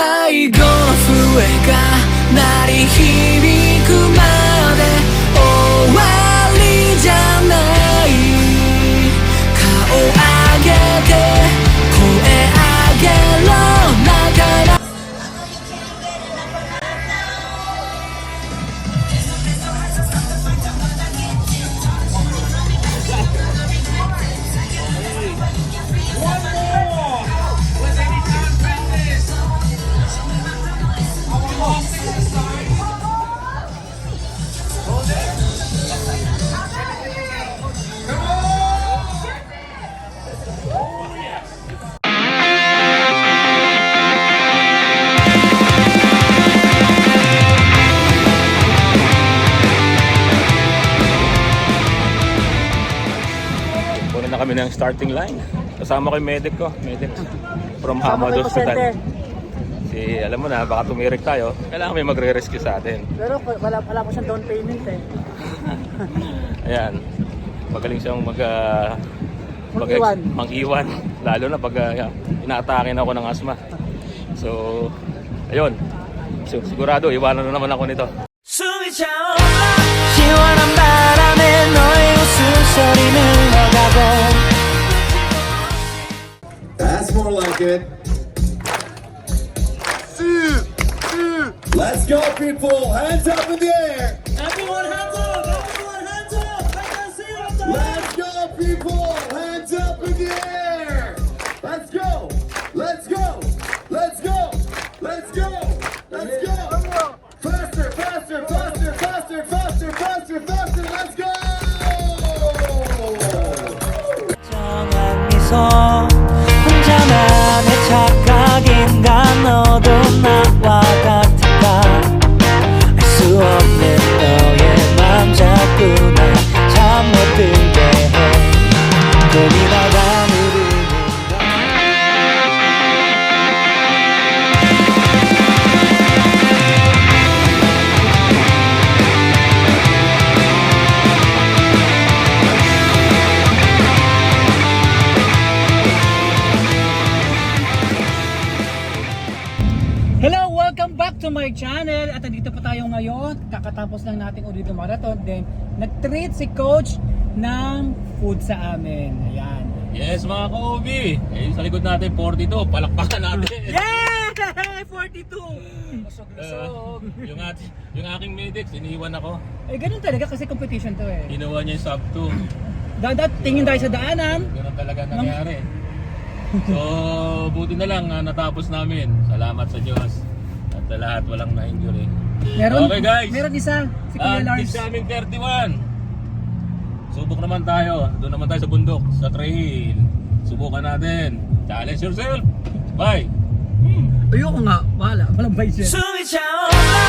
最後の笛が鳴り響くまで終わりじゃない顔上げて声上げろだからna kami ng starting line. Kasama ko yung medic ko. Medic from Hamad Hospital. Alam mo na, baka tumirik tayo. Kailangan may magre-rescue sa atin. Pero wala pa siyang down payment eh. Ayan. Magaling siyang mang-iwan. Lalo na pag inaatakin ako ng asma. So, ayun. So, sigurado, iwanan na naman ako nito. 시원한 바람에 너의 웃음소리 흘러가고 That's more like it. Let's go, people. Hands up in the air. Everyone hands up! Everyone hands up! I can see you up there! Let's go, people. Hands up in the air. Let's go. Let's go. Let's go. Let's go. Let's go. Faster, faster, faster, faster, faster, faster, faster. Let's go. 정한 미소 혼자만의 착각인가 너도 나와 같은가 알 수 없는 너의 맘 자꾸 날 잠 못 들게 해 고민하다 누르는 Hello! Welcome back to my channel! At nandito pa tayo ngayon. Kakatapos lang natin Urido Marathon. Then, nag-treat si Coach ng food sa amin. Ayan. Yes, mga ka-OB. Sa likod natin, 42. Palakpakan natin. Yeah! 42! Lusog-lusog. Yung aking medics, iniwan ako. Eh, ganun talaga kasi competition to eh. Ginawa niya yung sub 2. Dadat, tingin tayo sa daanan. Ganun talaga nangyari. So, buti na lang natapos namin. Salamat sa Diyos. At sa lahat, walang na-injury. Meron, Okay, guys. Meron isa, si Kuya Lars. Sa aming 31. Subok naman tayo. Doon naman tayo sa bundok, sa trail. Subukan natin. Challenge yourself. Bye. Ayoko nga, bahala. Walang vice. 숨이 차올라